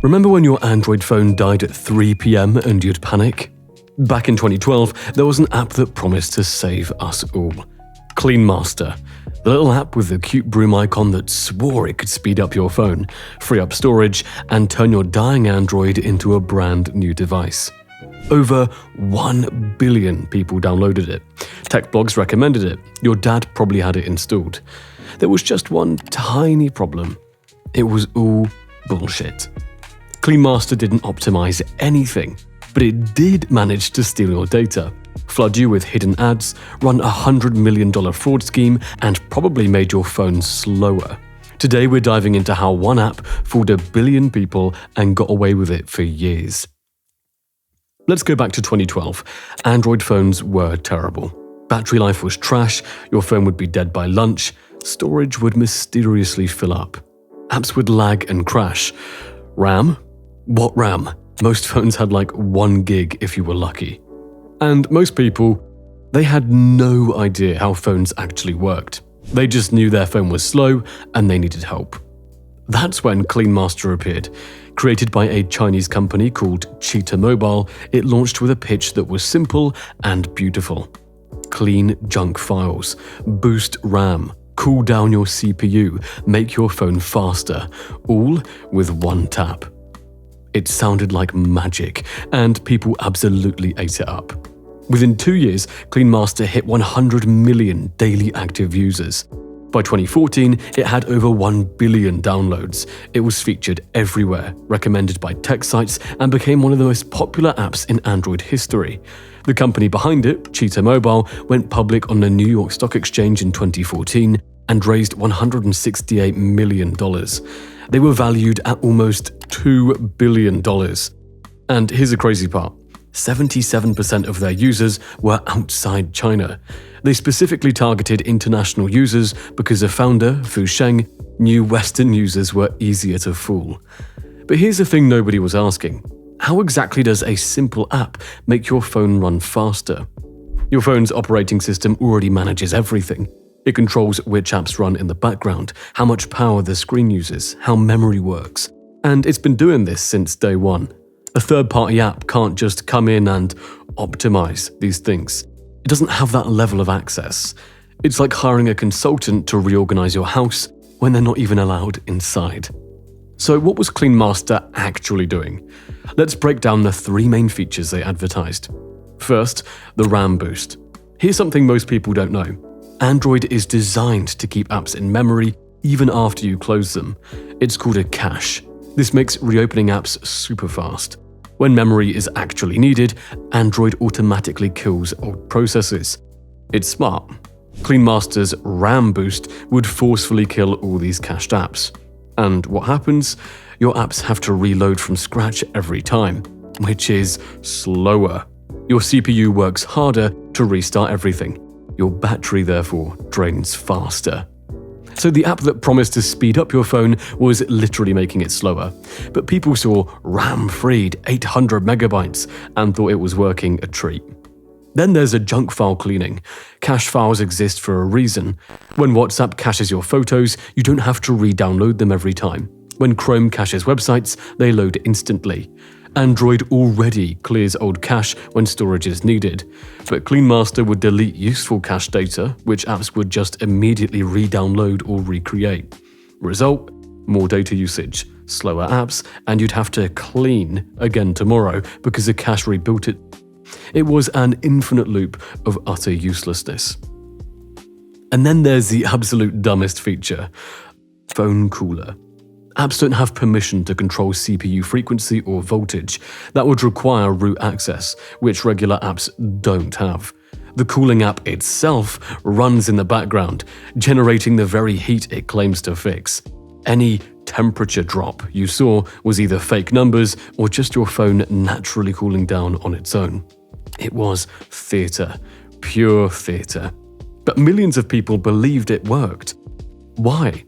Remember when your Android phone died at 3 p.m. and you'd panic? Back in 2012, there was an app that promised to save us all. Clean Master, the little app with the cute broom icon that swore it could speed up your phone, free up storage, and turn your dying Android into a brand new device. Over 1 billion people downloaded it. Tech blogs recommended it. Your dad probably had it installed. There was just one tiny problem. It was all bullshit. Clean Master didn't optimize anything, but it did manage to steal your data, flood you with hidden ads, run a $100 million fraud scheme, and probably made your phone slower. Today we're diving into how one app fooled 1 billion people and got away with it for years. Let's go back to 2012. Android phones were terrible. Battery life was trash, your phone would be dead by lunch, storage would mysteriously fill up. Apps would lag and crash. RAM? What RAM? Most phones had like 1 gig if you were lucky. And most people, they had no idea how phones actually worked. They just knew their phone was slow and they needed help. That's when Clean Master appeared. Created by a Chinese company called Cheetah Mobile, it launched with a pitch that was simple and beautiful. Clean junk files, boost RAM, cool down your CPU, make your phone faster, all with one tap. It sounded like magic, and people absolutely ate it up. Within 2 years, Clean Master hit 100 million daily active users. By 2014, it had over 1 billion downloads. It was featured everywhere, recommended by tech sites, and became one of the most popular apps in Android history. The company behind it, Cheetah Mobile, went public on the New York Stock Exchange in 2014 and raised $168 million. They were valued at almost $2 billion. And here's the crazy part. 77% of their users were outside China. They specifically targeted international users because the founder, Fu Sheng, knew Western users were easier to fool. But here's the thing nobody was asking. How exactly does a simple app make your phone run faster? Your phone's operating system already manages everything. It controls which apps run in the background, how much power the screen uses, how memory works. And it's been doing this since day one. A third-party app can't just come in and optimize these things. It doesn't have that level of access. It's like hiring a consultant to reorganize your house when they're not even allowed inside. So what was Clean Master actually doing? Let's break down the 3 main features they advertised. First, the RAM boost. Here's something most people don't know. Android is designed to keep apps in memory even after you close them. It's called a cache. This makes reopening apps super fast. When memory is actually needed, Android automatically kills old processes. It's smart. Clean Master's RAM boost would forcefully kill all these cached apps. And what happens? Your apps have to reload from scratch every time, which is slower. Your CPU works harder to restart everything. Your battery, therefore, drains faster. So the app that promised to speed up your phone was literally making it slower. But people saw RAM-freed 800 megabytes and thought it was working a treat. Then there's a junk file cleaning. Cache files exist for a reason. When WhatsApp caches your photos, you don't have to re-download them every time. When Chrome caches websites, they load instantly. Android already clears old cache when storage is needed, but Clean Master would delete useful cache data, which apps would just immediately re-download or recreate. Result? More data usage, slower apps, and you'd have to clean again tomorrow because the cache rebuilt it. It was an infinite loop of utter uselessness. And then there's the absolute dumbest feature, phone cooler. Apps don't have permission to control CPU frequency or voltage. That would require root access, which regular apps don't have. The cooling app itself runs in the background, generating the very heat it claims to fix. Any temperature drop you saw was either fake numbers or just your phone naturally cooling down on its own. It was theatre, pure theatre. But millions of people believed it worked. Why?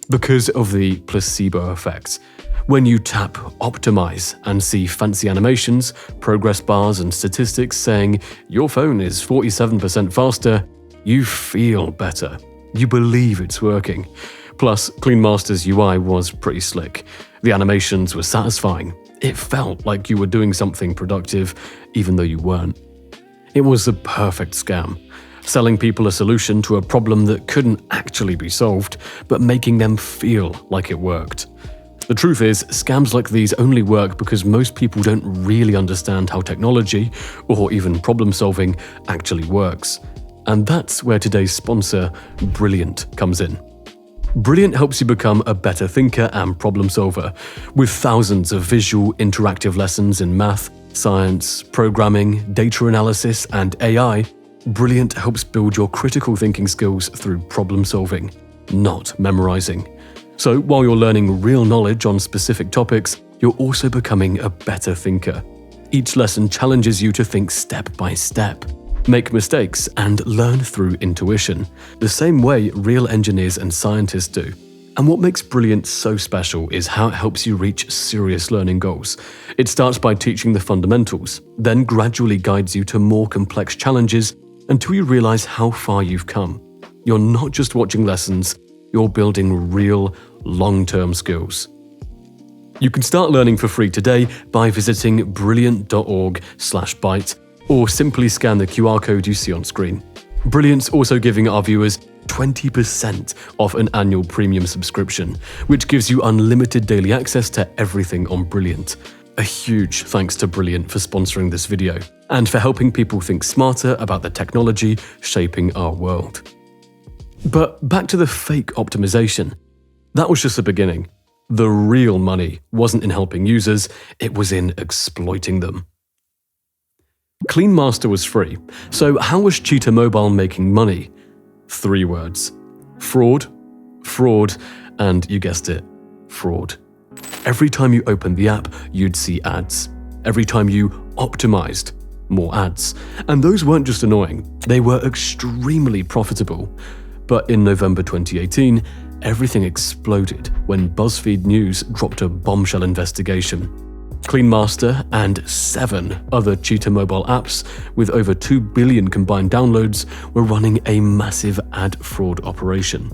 Because of the placebo effect. When you tap Optimize and see fancy animations, progress bars and statistics saying your phone is 47% faster, you feel better. You believe it's working. Plus, Clean Master's UI was pretty slick. The animations were satisfying. It felt like you were doing something productive, even though you weren't. It was the perfect scam, selling people a solution to a problem that couldn't actually be solved, but making them feel like it worked. The truth is, scams like these only work because most people don't really understand how technology, or even problem solving, actually works. And that's where today's sponsor, Brilliant, comes in. Brilliant helps you become a better thinker and problem solver. With thousands of visual, interactive lessons in math, science, programming, data analysis, and AI, Brilliant helps build your critical thinking skills through problem solving, not memorizing. So while you're learning real knowledge on specific topics, you're also becoming a better thinker. Each lesson challenges you to think step by step, make mistakes, and learn through intuition, the same way real engineers and scientists do. And what makes Brilliant so special is how it helps you reach serious learning goals. It starts by teaching the fundamentals, then gradually guides you to more complex challenges until you realize how far you've come. You're not just watching lessons, you're building real, long-term skills. You can start learning for free today by visiting brilliant.org/byte or simply scan the QR code you see on screen. Brilliant's also giving our viewers 20% off an annual premium subscription, which gives you unlimited daily access to everything on Brilliant. A huge thanks to Brilliant for sponsoring this video and for helping people think smarter about the technology shaping our world. But back to the fake optimization. That was just the beginning. The real money wasn't in helping users, it was in exploiting them. Clean Master was free, so how was Cheetah Mobile making money? 3 words. Fraud, fraud, and you guessed it, fraud. Every time you opened the app, you'd see ads. Every time you optimized, more ads. And those weren't just annoying, they were extremely profitable. But in November 2018, everything exploded when BuzzFeed News dropped a bombshell investigation. Clean Master and 7 other Cheetah Mobile apps with over 2 billion combined downloads were running a massive ad fraud operation.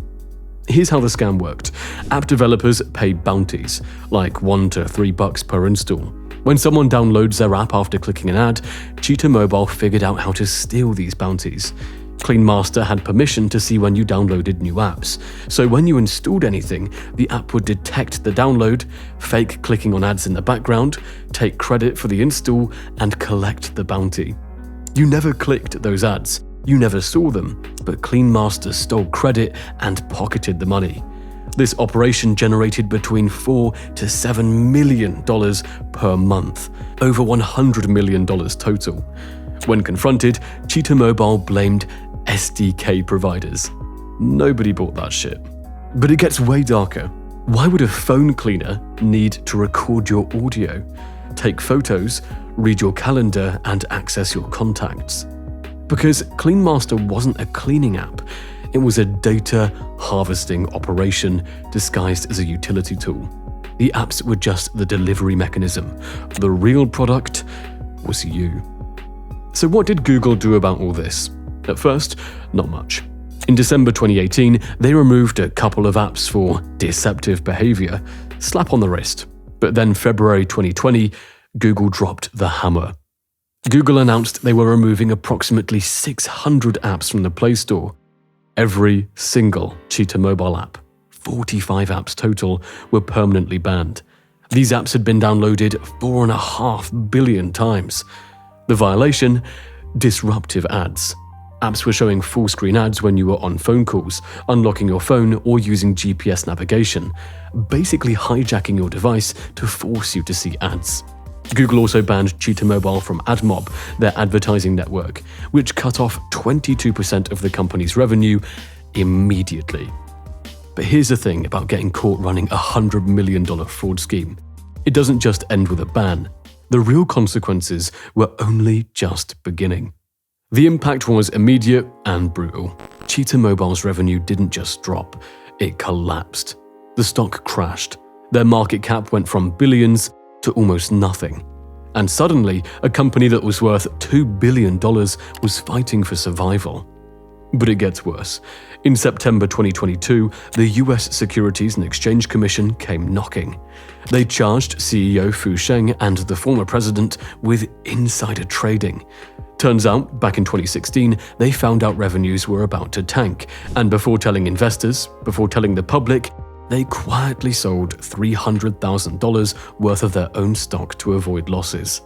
Here's how the scam worked. App developers paid bounties, like $1 to $3 per install. When someone downloads their app after clicking an ad, Cheetah Mobile figured out how to steal these bounties. Clean Master had permission to see when you downloaded new apps, so when you installed anything, the app would detect the download, fake clicking on ads in the background, take credit for the install, and collect the bounty. You never clicked those ads, you never saw them, but Clean Master stole credit and pocketed the money. This operation generated between $4 to $7 million per month, over $100 million total. When confronted, Cheetah Mobile blamed SDK providers. Nobody bought that shit. But it gets way darker. Why would a phone cleaner need to record your audio, take photos, read your calendar, and access your contacts? Because Clean Master wasn't a cleaning app, it was a data harvesting operation disguised as a utility tool. The apps were just the delivery mechanism. The real product was you. So what did Google do about all this? At first, not much. In December 2018, they removed a couple of apps for deceptive behavior, slap on the wrist. But then February 2020, Google dropped the hammer. Google announced they were removing approximately 600 apps from the Play Store. Every single Cheetah Mobile app, 45 apps total, were permanently banned. These apps had been downloaded 4.5 billion times. The violation? Disruptive ads. Apps were showing full-screen ads when you were on phone calls, unlocking your phone, or using GPS navigation, basically hijacking your device to force you to see ads. Google also banned Cheetah Mobile from AdMob, their advertising network, which cut off 22% of the company's revenue immediately. But here's the thing about getting caught running a $100 million fraud scheme. It doesn't just end with a ban. The real consequences were only just beginning. The impact was immediate and brutal. Cheetah Mobile's revenue didn't just drop, it collapsed. The stock crashed. Their market cap went from billions to almost nothing. And suddenly, a company that was worth $2 billion was fighting for survival. But it gets worse. In September 2022, the US Securities and Exchange Commission came knocking. They charged CEO Fu Sheng and the former president with insider trading. Turns out, back in 2016, they found out revenues were about to tank, and before telling investors, before telling the public, they quietly sold $300,000 worth of their own stock to avoid losses.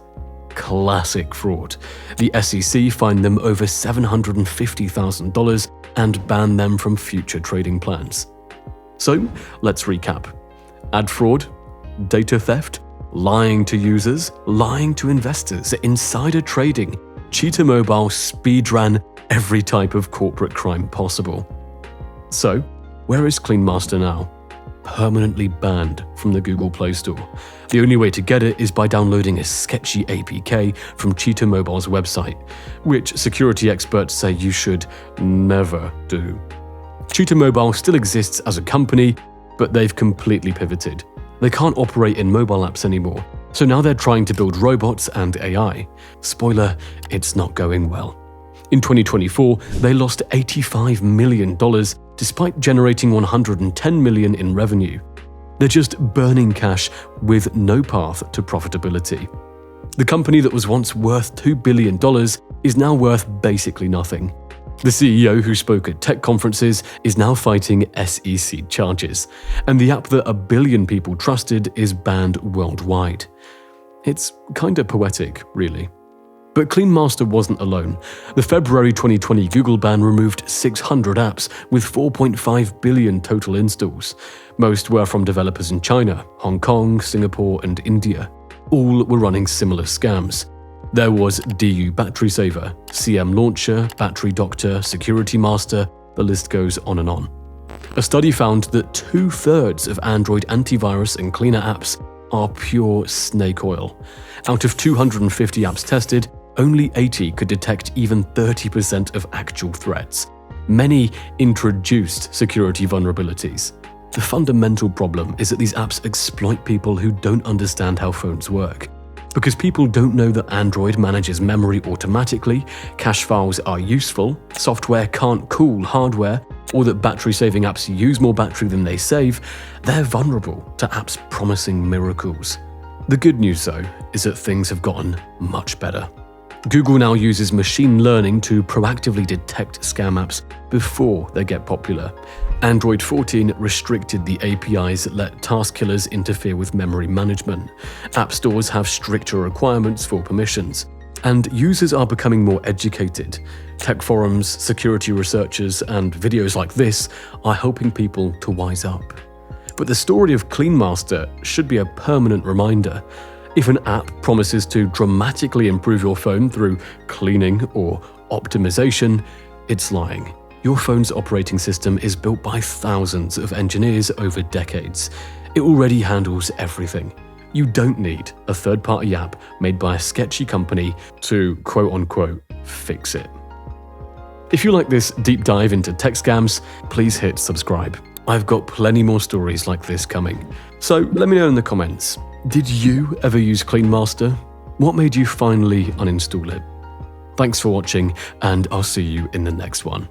Classic fraud. The SEC fined them over $750,000 and banned them from future trading plans. So, let's recap. Ad fraud, data theft, lying to users, lying to investors, insider trading, Cheetah Mobile speedran every type of corporate crime possible. So, where is CleanMaster now? Permanently banned from the Google Play Store. The only way to get it is by downloading a sketchy APK from Cheetah Mobile's website, which security experts say you should never do. Cheetah Mobile still exists as a company, but they've completely pivoted. They can't operate in mobile apps anymore, so now they're trying to build robots and AI. Spoiler, it's not going well. In 2024, they lost $85 million despite generating $110 million in revenue. They're just burning cash with no path to profitability. The company that was once worth $2 billion is now worth basically nothing. The CEO who spoke at tech conferences is now fighting SEC charges, and the app that a billion people trusted is banned worldwide. It's kinda poetic, really. But CleanMaster wasn't alone. The February 2020 Google ban removed 600 apps with 4.5 billion total installs. Most were from developers in China, Hong Kong, Singapore, and India. All were running similar scams. There was DU Battery Saver, CM Launcher, Battery Doctor, Security Master, the list goes on and on. A study found that 2/3 of Android antivirus and cleaner apps are pure snake oil. Out of 250 apps tested, only 80 could detect even 30% of actual threats. Many introduced security vulnerabilities. The fundamental problem is that these apps exploit people who don't understand how phones work. Because people don't know that Android manages memory automatically, cache files are useful, software can't cool hardware, or that battery-saving apps use more battery than they save, they're vulnerable to apps promising miracles. The good news, though, is that things have gotten much better. Google now uses machine learning to proactively detect scam apps before they get popular. Android 14 restricted the APIs that let task killers interfere with memory management. App stores have stricter requirements for permissions. And users are becoming more educated. Tech forums, security researchers, and videos like this are helping people to wise up. But the story of CleanMaster should be a permanent reminder. If an app promises to dramatically improve your phone through cleaning or optimization, it's lying. Your phone's operating system is built by thousands of engineers over decades. It already handles everything. You don't need a third-party app made by a sketchy company to quote-unquote fix it. If you like this deep dive into tech scams, please hit subscribe. I've got plenty more stories like this coming. So let me know in the comments. Did you ever use CleanMaster? What made you finally uninstall it? Thanks for watching, and I'll see you in the next one.